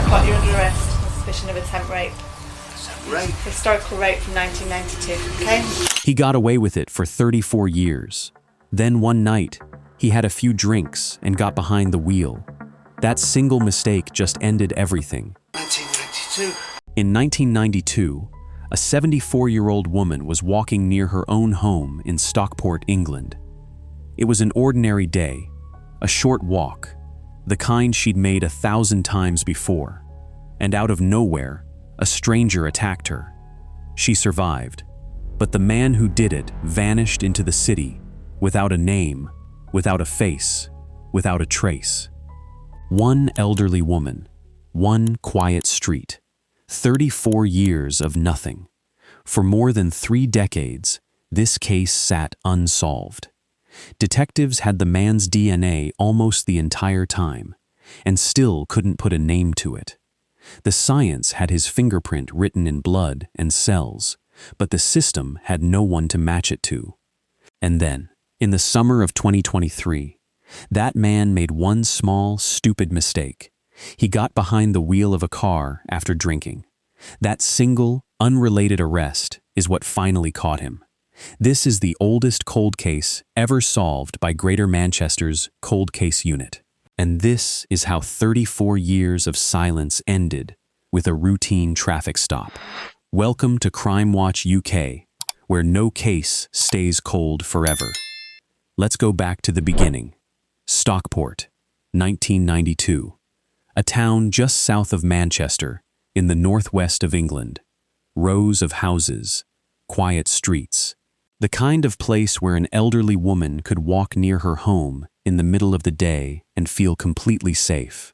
Stockport, you're under arrest on suspicion of attempt rape. Rape? Historical rape from 1992, okay? He got away with it for 34 years. Then one night, he had a few drinks and got behind the wheel. That single mistake just ended everything. 1992? In 1992, a 74-year-old woman was walking near her own home in Stockport, England. It was an ordinary day, a short walk, the kind she'd made 1,000 times before. And out of nowhere, a stranger attacked her. She survived, but the man who did it vanished into the city, without a name, without a face, without a trace. One elderly woman, one quiet street, 34 years of nothing. For more than 3 decades, this case sat unsolved. Detectives had the man's DNA almost the entire time, and still couldn't put a name to it. The science had his fingerprint written in blood and cells, but the system had no one to match it to. And then, in the summer of 2023, that man made one small, stupid mistake. He got behind the wheel of a car after drinking. That single, unrelated arrest is what finally caught him. This is the oldest cold case ever solved by Greater Manchester's Cold Case Unit. And this is how 34 years of silence ended with a routine traffic stop. Welcome to Crime Watch UK, where no case stays cold forever. Let's go back to the beginning. Stockport, 1992. A town just south of Manchester, in the northwest of England. Rows of houses, quiet streets. The kind of place where an elderly woman could walk near her home in the middle of the day and feel completely safe.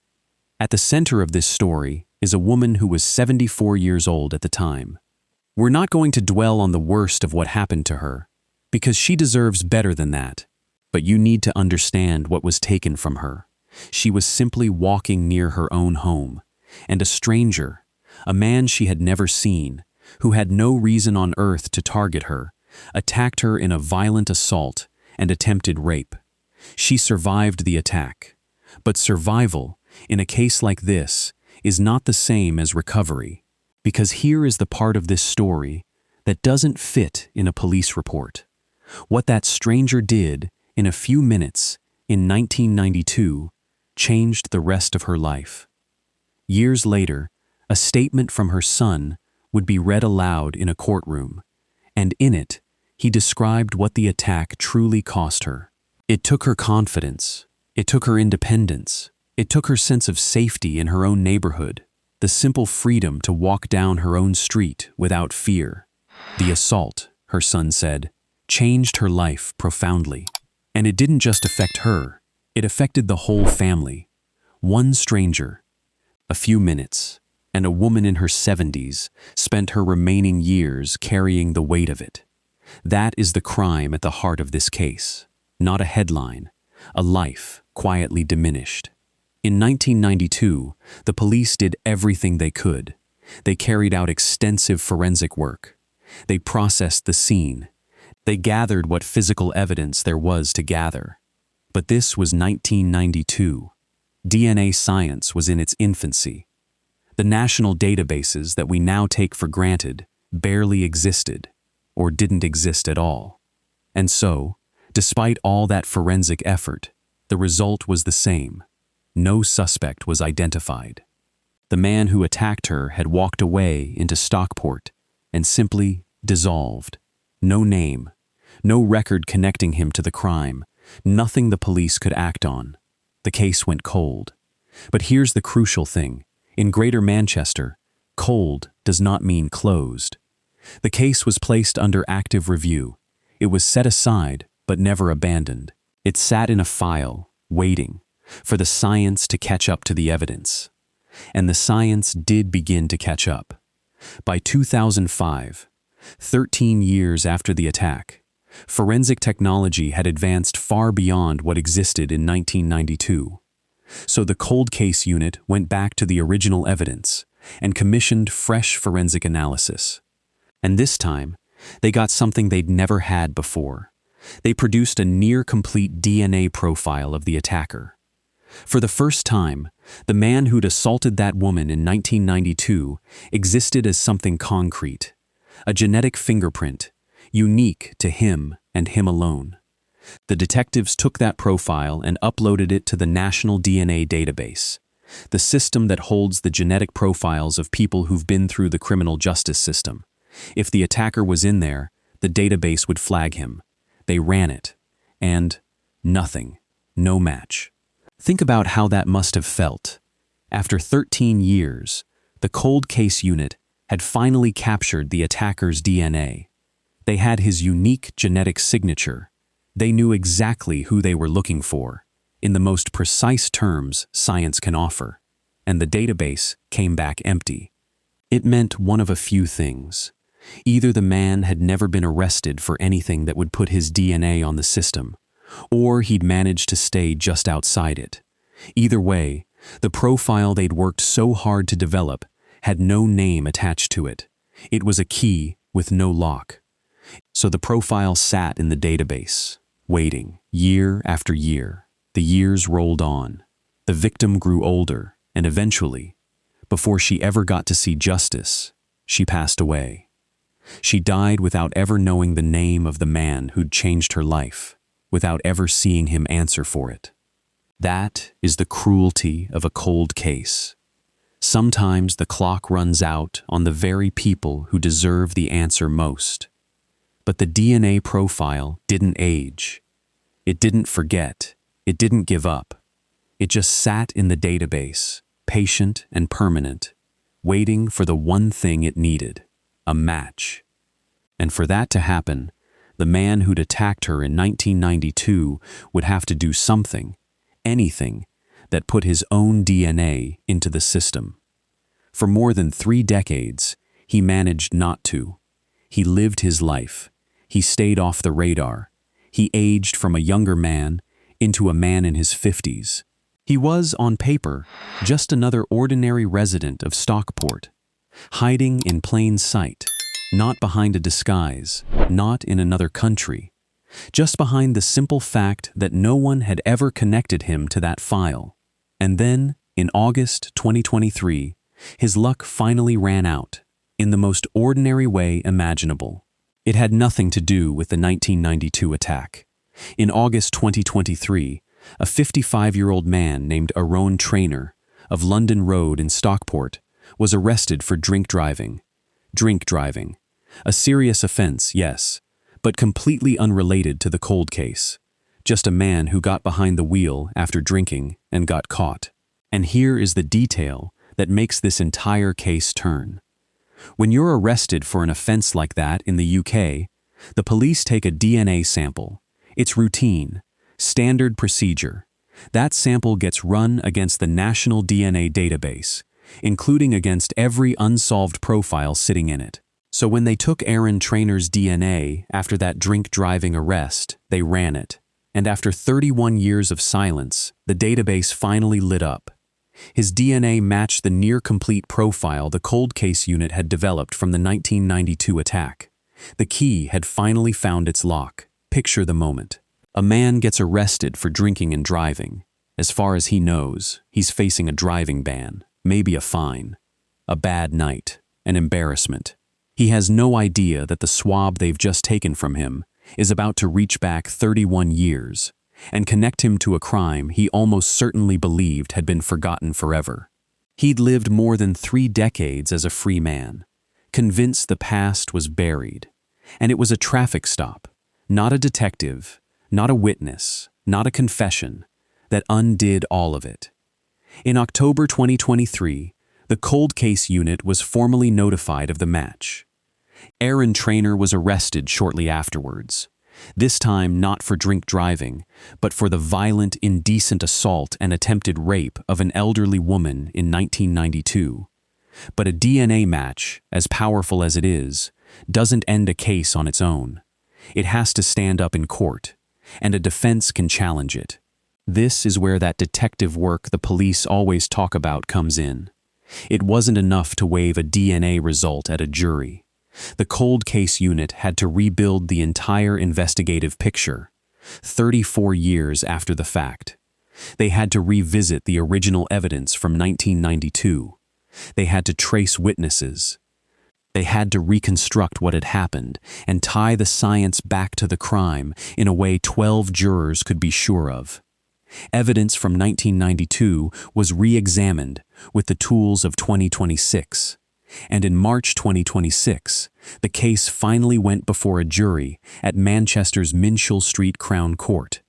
At the center of this story is a woman who was 74 years old at the time. We're not going to dwell on the worst of what happened to her, because she deserves better than that. But you need to understand what was taken from her. She was simply walking near her own home, and a stranger, a man she had never seen, who had no reason on earth to target her, attacked her in a violent assault and attempted rape. She survived the attack. But survival, in a case like this, is not the same as recovery, because here is the part of this story that doesn't fit in a police report. What that stranger did in a few minutes in 1992 changed the rest of her life. Years later, a statement from her son would be read aloud in a courtroom, and in it, he described what the attack truly cost her. It took her confidence, it took her independence, it took her sense of safety in her own neighborhood, the simple freedom to walk down her own street without fear. The assault, her son said, changed her life profoundly. And it didn't just affect her, it affected the whole family. One stranger, a few minutes, and a woman in her 70s spent her remaining years carrying the weight of it. That is the crime at the heart of this case. Not a headline, a life quietly diminished. In 1992, the police did everything they could. They carried out extensive forensic work. They processed the scene. They gathered what physical evidence there was to gather. But this was 1992. DNA science was in its infancy. The national databases that we now take for granted barely existed, or didn't exist at all. And so, despite all that forensic effort, the result was the same. No suspect was identified. The man who attacked her had walked away into Stockport and simply dissolved. No name, no record connecting him to the crime, nothing the police could act on. The case went cold. But here's the crucial thing. In Greater Manchester, cold does not mean closed. The case was placed under active review. It was set aside, but never abandoned. It sat in a file, waiting, for the science to catch up to the evidence. And the science did begin to catch up. By 2005, 13 years after the attack, forensic technology had advanced far beyond what existed in 1992. So the Cold Case Unit went back to the original evidence and commissioned fresh forensic analysis. And this time, they got something they'd never had before. They produced a near-complete DNA profile of the attacker. For the first time, the man who'd assaulted that woman in 1992 existed as something concrete, a genetic fingerprint, unique to him and him alone. The detectives took that profile and uploaded it to the National DNA Database, the system that holds the genetic profiles of people who've been through the criminal justice system. If the attacker was in there, the database would flag him. They ran it, and nothing, no match. Think about how that must have felt. After 13 years, the cold case unit had finally captured the attacker's DNA. They had his unique genetic signature. They knew exactly who they were looking for, in the most precise terms science can offer, and the database came back empty. It meant one of a few things. Either the man had never been arrested for anything that would put his DNA on the system, or he'd managed to stay just outside it. Either way, the profile they'd worked so hard to develop had no name attached to it. It was a key with no lock. So the profile sat in the database, waiting, year after year. The years rolled on. The victim grew older, and eventually, before she ever got to see justice, she passed away. She died without ever knowing the name of the man who'd changed her life, without ever seeing him answer for it. That is the cruelty of a cold case. Sometimes the clock runs out on the very people who deserve the answer most. But the DNA profile didn't age. It didn't forget. It didn't give up. It just sat in the database, patient and permanent, waiting for the one thing it needed, a match. And for that to happen, the man who'd attacked her in 1992 would have to do something, anything, that put his own DNA into the system. For more than 3 decades, he managed not to. He lived his life. He stayed off the radar. He aged from a younger man into a man in his 50s. He was, on paper, just another ordinary resident of Stockport, hiding in plain sight, not behind a disguise, not in another country, just behind the simple fact that no one had ever connected him to that file. And then, in August 2023, his luck finally ran out, in the most ordinary way imaginable. It had nothing to do with the 1992 attack. In August 2023, a 55-year-old man named Aaron Traynor of London Road in Stockport was arrested for drink driving. Drink driving. A serious offense, yes, but completely unrelated to the cold case. Just a man who got behind the wheel after drinking and got caught. And here is the detail that makes this entire case turn. When you're arrested for an offense like that in the UK, the police take a DNA sample. It's routine, standard procedure. That sample gets run against the National DNA Database, including against every unsolved profile sitting in it. So when they took Aaron Traynor's DNA after that drink-driving arrest, they ran it. And after 31 years of silence, the database finally lit up. His DNA matched the near-complete profile the cold case unit had developed from the 1992 attack. The key had finally found its lock. Picture the moment. A man gets arrested for drinking and driving. As far as he knows, he's facing a driving ban, maybe a fine, a bad night, an embarrassment. He has no idea that the swab they've just taken from him is about to reach back 31 years and connect him to a crime he almost certainly believed had been forgotten forever. He'd lived more than 3 decades as a free man, convinced the past was buried, and it was a traffic stop, not a detective, not a witness, not a confession, that undid all of it. In October 2023, the cold case unit was formally notified of the match. Aaron Traynor was arrested shortly afterwards, this time not for drink driving, but for the violent, indecent assault and attempted rape of an elderly woman in 1992. But a DNA match, as powerful as it is, doesn't end a case on its own. It has to stand up in court, and a defense can challenge it. This is where that detective work the police always talk about comes in. It wasn't enough to waive a DNA result at a jury. The cold case unit had to rebuild the entire investigative picture, 34 years after the fact. They had to revisit the original evidence from 1992. They had to trace witnesses. They had to reconstruct what had happened and tie the science back to the crime in a way 12 jurors could be sure of. Evidence from 1992 was re-examined with the tools of 2026. And in March 2026, the case finally went before a jury at Manchester's Minshull Street Crown Court.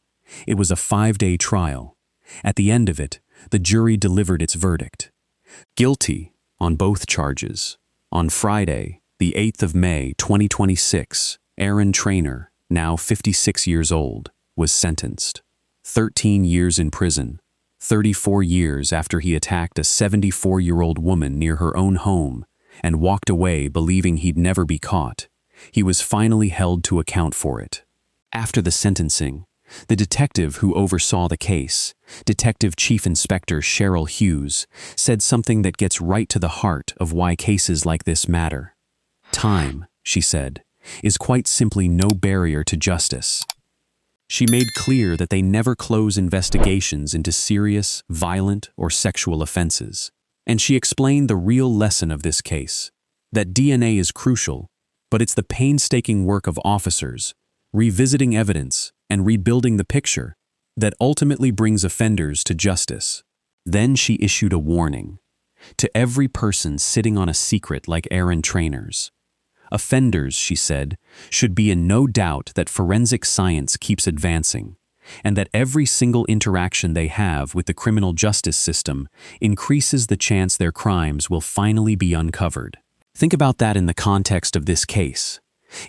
It was a 5-day trial. At the end of it, the jury delivered its verdict. Guilty on both charges. On Friday, the 8th of May 2026, Aaron Traynor, now 56 years old, was sentenced. 13 years in prison, 34 years after he attacked a 74-year-old woman near her own home and walked away believing he'd never be caught. He was finally held to account for it. After the sentencing, the detective who oversaw the case, Detective Chief Inspector Cheryl Hughes, said something that gets right to the heart of why cases like this matter. Time, she said, is quite simply no barrier to justice. She made clear that they never close investigations into serious, violent, or sexual offenses. And she explained the real lesson of this case, that DNA is crucial, but it's the painstaking work of officers, revisiting evidence, and rebuilding the picture that ultimately brings offenders to justice. Then she issued a warning to every person sitting on a secret like Aaron Traynor's. Offenders, she said, should be in no doubt that forensic science keeps advancing, and that every single interaction they have with the criminal justice system increases the chance their crimes will finally be uncovered. Think about that in the context of this case.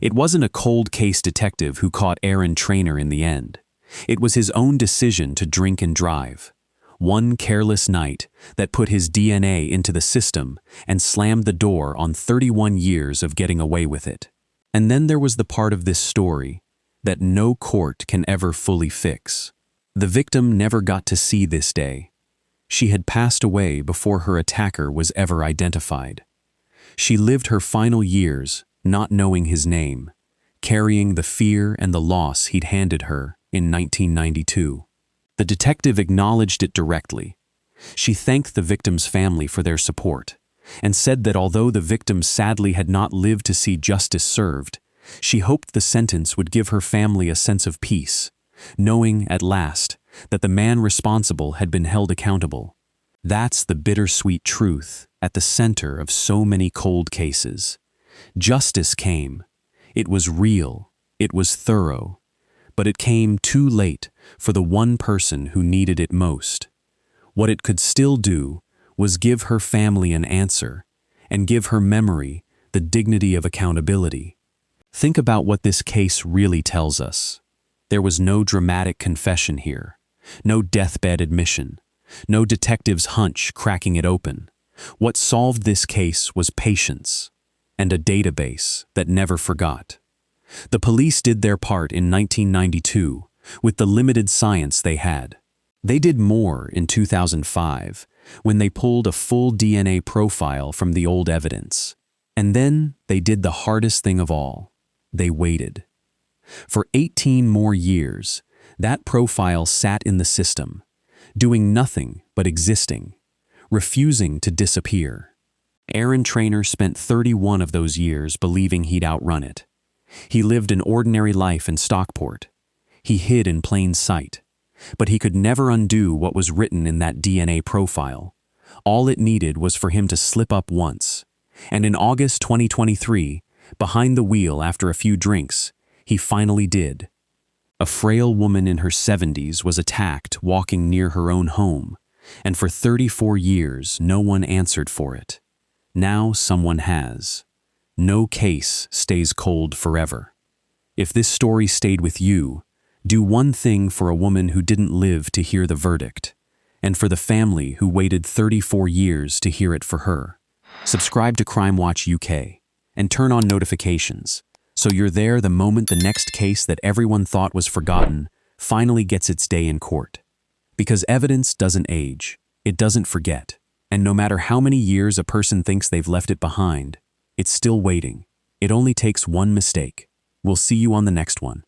It wasn't a cold case detective who caught Aaron Traynor in the end. It was his own decision to drink and drive. One careless night that put his DNA into the system and slammed the door on 31 years of getting away with it. And then there was the part of this story that no court can ever fully fix. The victim never got to see this day. She had passed away before her attacker was ever identified. She lived her final years not knowing his name, carrying the fear and the loss he'd handed her in 1992. The detective acknowledged it directly. She thanked the victim's family for their support and said that although the victim sadly had not lived to see justice served, she hoped the sentence would give her family a sense of peace, knowing at last that the man responsible had been held accountable. That's the bittersweet truth at the center of so many cold cases. Justice came. It was real. It was thorough. But it came too late for the one person who needed it most. What it could still do was give her family an answer and give her memory the dignity of accountability. Think about what this case really tells us. There was no dramatic confession here, no deathbed admission, no detective's hunch cracking it open. What solved this case was patience and a database that never forgot. The police did their part in 1992 with the limited science they had. They did more in 2005 when they pulled a full DNA profile from the old evidence. And then they did the hardest thing of all. They waited. For 18 more years, that profile sat in the system, doing nothing but existing, refusing to disappear. Aaron Traynor spent 31 of those years believing he'd outrun it. He lived an ordinary life in Stockport. He hid in plain sight. But he could never undo what was written in that DNA profile. All it needed was for him to slip up once. And in August 2023, behind the wheel after a few drinks, he finally did. A frail woman in her 70s was attacked walking near her own home, and for 34 years no one answered for it. Now someone has. No case stays cold forever. If this story stayed with you, do one thing for a woman who didn't live to hear the verdict, and for the family who waited 34 years to hear it for her. Subscribe to Crime Watch UK and turn on notifications so you're there the moment the next case that everyone thought was forgotten finally gets its day in court. Because evidence doesn't age, it doesn't forget, and no matter how many years a person thinks they've left it behind, it's still waiting. It only takes one mistake. We'll see you on the next one.